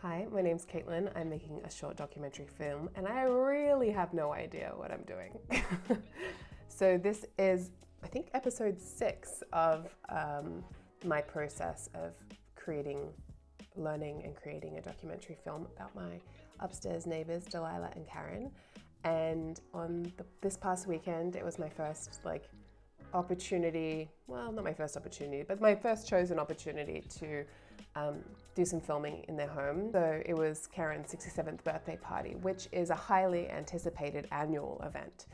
Hi, my name's Caitlin. I'm making a short documentary film and I really have no idea what I'm doing. So this is, I think, episode 6 of my process of learning and creating a documentary film about my upstairs neighbors, Delilah and Karen. And this past weekend, it was my first opportunity, well, not my first opportunity, but my first chosen opportunity to do some filming in their home. So it was Karen's 67th birthday party, which is a highly anticipated annual event,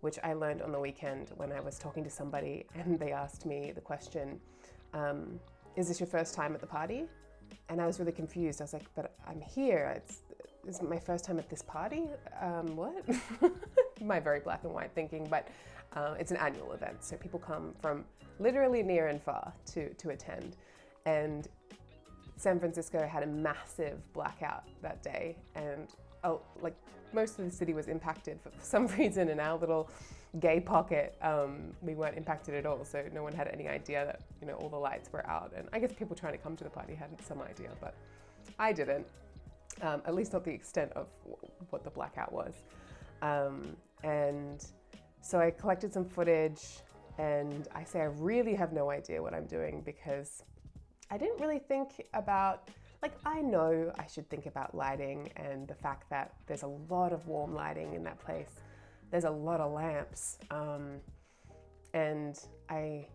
which I learned on the weekend when I was talking to somebody and they asked me the question, is this your first time at the party? And I was really confused. I was like, but I'm here. It's my first time at this party? What? My very black and white thinking, but it's an annual event. So people come from literally near and far to attend. And San Francisco had a massive blackout that day, and most of the city was impacted for some reason. In our little gay pocket, we weren't impacted at all, so no one had any idea that all the lights were out. And I guess people trying to come to the party had some idea, but I didn't. At least not the extent of what the blackout was. And so I collected some footage, and I say I really have no idea what I'm doing because I didn't really think about, I know I should think about lighting and the fact that there's a lot of warm lighting in that place. There's a lot of lamps. And I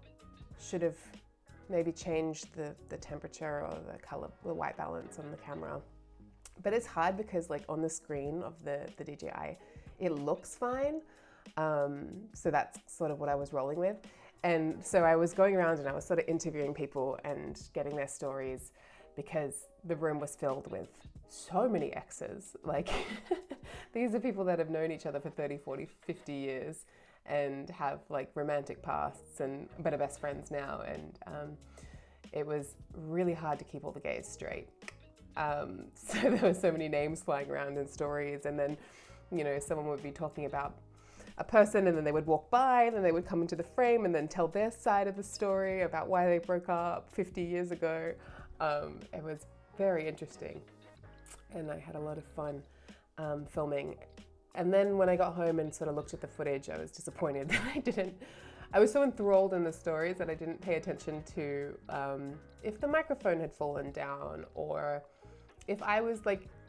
should have maybe changed the temperature or the color, the white balance on the camera. But it's hard because on the screen of the DJI, it looks fine. So that's sort of what I was rolling with. And so I was going around and I was sort of interviewing people and getting their stories because the room was filled with so many exes. These are people that have known each other for 30, 40, 50 years and have romantic pasts but are best friends now. And it was really hard to keep all the gays straight. So there were so many names flying around in stories, and then, someone would be talking about a person and then they would walk by and then they would come into the frame and then tell their side of the story about why they broke up 50 years ago. It was very interesting and I had a lot of fun filming. And then when I got home and sort of looked at the footage, I was disappointed that I was so enthralled in the stories that I didn't pay attention to if the microphone had fallen down, or if I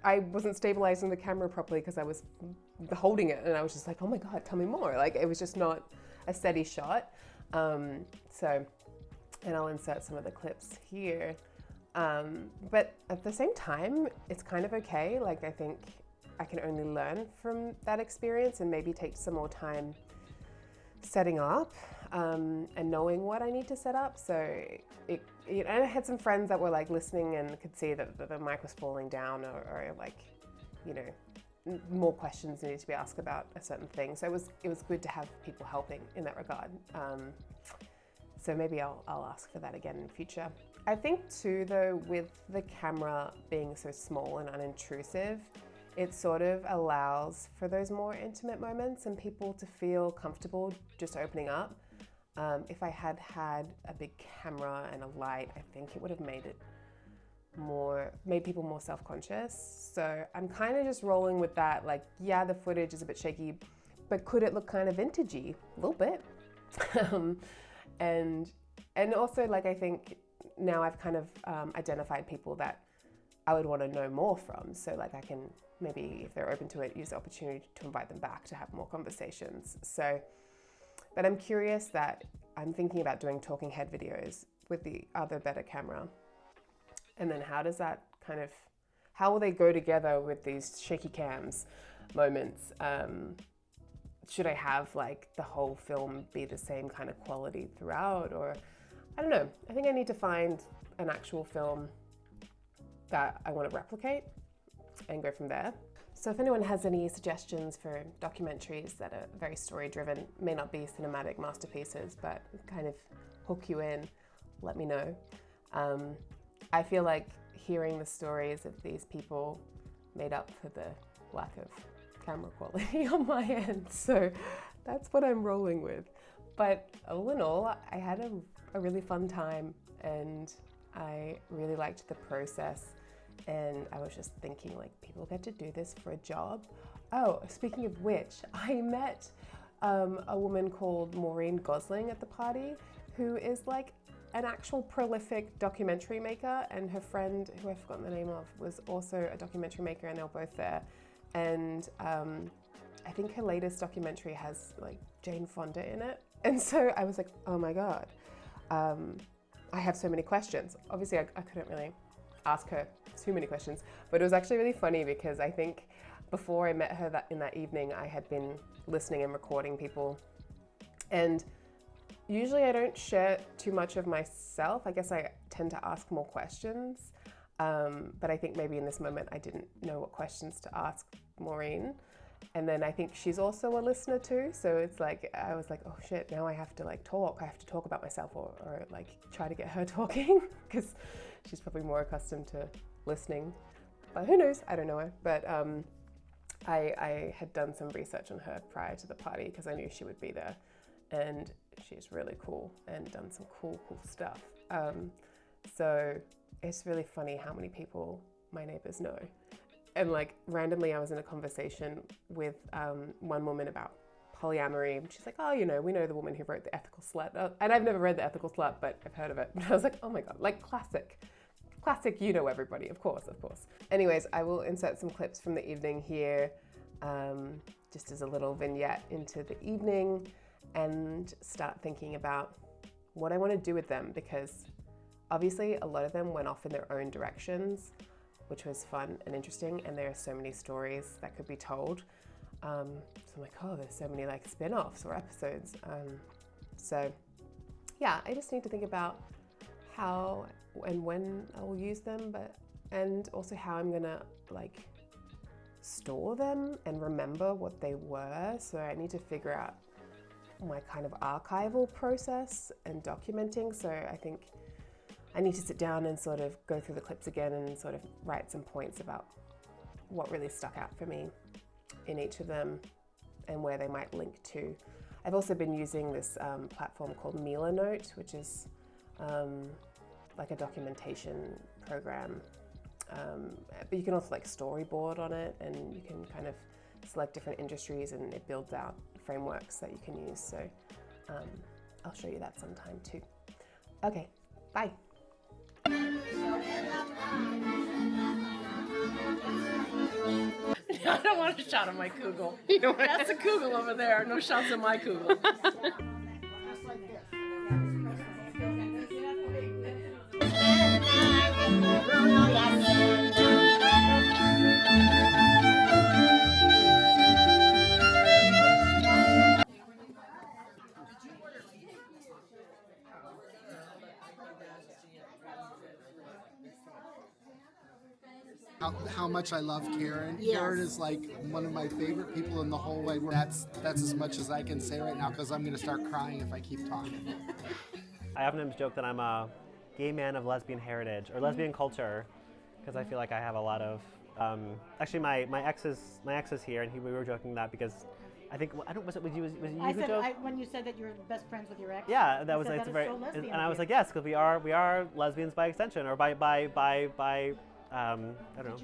I wasn't stabilizing the camera properly because I was holding it and I was just oh my God, tell me more. It was just not a steady shot. And I'll insert some of the clips here. But at the same time, it's kind of okay. I think I can only learn from that experience and maybe take some more time setting up and knowing what I need to set up. So I had some friends that were listening and could see that the mic was falling down or more questions needed to be asked about a certain thing. So it was good to have people helping in that regard. So maybe I'll ask for that again in the future. I think too, though, with the camera being so small and unintrusive, it sort of allows for those more intimate moments and people to feel comfortable just opening up. If I had had a big camera and a light, I think it would have made people more self-conscious. So I'm kind of just rolling with that. Yeah, the footage is a bit shaky, but could it look kind of vintagey? A little bit. And also I think now I've kind of identified people that I would want to know more from. So I can maybe, if they're open to it, use the opportunity to invite them back to have more conversations. But I'm curious that I'm thinking about doing talking head videos with the other better camera. And then how will they go together with these shaky cams moments? Should I have the whole film be the same kind of quality throughout? Or I don't know. I think I need to find an actual film that I want to replicate and go from there. So if anyone has any suggestions for documentaries that are very story-driven, may not be cinematic masterpieces, but kind of hook you in, let me know. I feel like hearing the stories of these people made up for the lack of camera quality on my end. So that's what I'm rolling with. But all in all, I had a really fun time and I really liked the process And I was just thinking, like, people get to do this for a job. Oh, speaking of which, I met a woman called Maureen Gosling at the party, who is like an actual prolific documentary maker, and her friend, who I've forgotten the name of, was also a documentary maker, and they were both there. And I think her latest documentary has like Jane Fonda in it. And so I was like, oh my God, I have so many questions. Obviously I couldn't really ask her too many questions, but it was actually really funny because I think before I met her in that evening, I had been listening and recording people. And usually I don't share too much of myself. I guess I tend to ask more questions. But I think maybe in this moment I didn't know what questions to ask Maureen. And then I think she's also a listener too. So it's like, I was like, oh shit, now I have to like talk. I have to talk about myself or like try to get her talking because she's probably more accustomed to listening. But who knows? I don't know her. But I had done some research on her prior to the party because I knew she would be there. And she's really cool and done some cool stuff. So it's really funny how many people my neighbors know. And like randomly I was in a conversation with one woman about polyamory. And she's like, oh, you know, we know the woman who wrote The Ethical Slut. And I've never read The Ethical Slut, but I've heard of it. And I was like, oh my God, like classic, you know everybody, of course. Anyways, I will insert some clips from the evening here, just as a little vignette into the evening, and start thinking about what I want to do with them, because obviously a lot of them went off in their own directions, which was fun and interesting, and there are so many stories that could be told. So I'm like, oh, there's so many like spin-offs or episodes. So yeah, I just need to think about how and when I will use them, and also how I'm gonna like store them and remember what they were. So I need to figure out my kind of archival process and documenting. So I think I need to sit down and sort of go through the clips again and sort of write some points about what really stuck out for me in each of them and where they might link to. I've also been using this platform called Milanote, which is like a documentation program. But you can also like storyboard on it, and you can kind of select different industries, and it builds out frameworks that you can use. So I'll show you that sometime too. Okay, bye. I don't want a shot of my kugel. You know what? That's a kugel over there. No shots of my kugel. How much I love Karen. Yes. Karen is like one of my favorite people in the whole wide world. That's as much as I can say right now, because I'm going to start crying if I keep talking. I often joke that I'm a gay man of lesbian heritage or lesbian culture, because I feel like I have a lot of. Actually, my ex is here, and we were joking that because I think was it you I who said joked? when you said that you're best friends with your ex. Yeah, that was said it's that very, is so lesbian and I of was you. like, yes, because we are lesbians by extension, or by I don't know,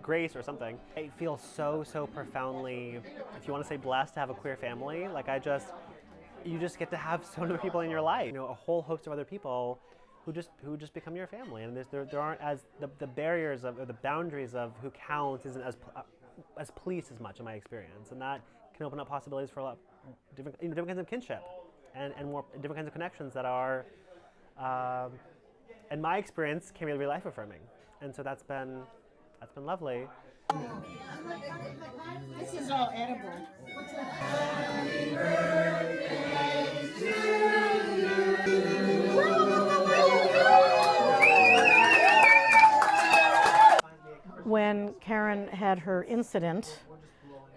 grace or something. I feel so profoundly, if you want to say blessed, to have a queer family. Like you just get to have so many people in your life. You know, a whole host of other people who just become your family, and there aren't as the barriers of, or the boundaries of who counts isn't as policed as much in my experience, and that can open up possibilities for a lot different kinds of kinship and more different kinds of connections that are, in my experience, can be really life affirming. And so that's been lovely. This is all edible. When Karen had her incident,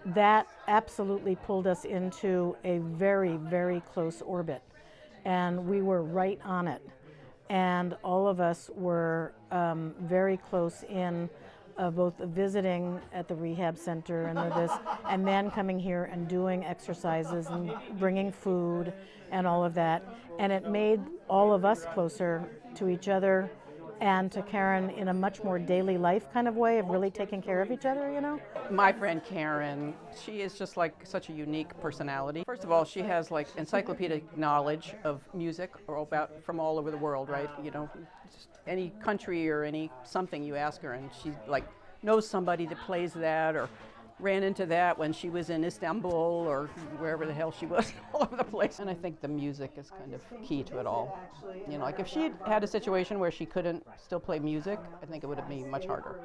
that absolutely pulled us into a very close orbit, and we were right on it. And all of us were very close in both visiting at the rehab center and then coming here and doing exercises and bringing food and all of that. And it made all of us closer to each other and to Karen in a much more daily life kind of way of really taking care of each other, you know? My friend Karen, she is just like such a unique personality. First of all, she has like encyclopedic knowledge of music or about from all over the world, right? You know, just any country or any something you ask her, and she like knows somebody that plays that or ran into that when she was in Istanbul or wherever the hell she was, all over the place. And I think the music is kind of key to it all. You know, like if she had a situation where she couldn't still play music, I think it would have been much harder.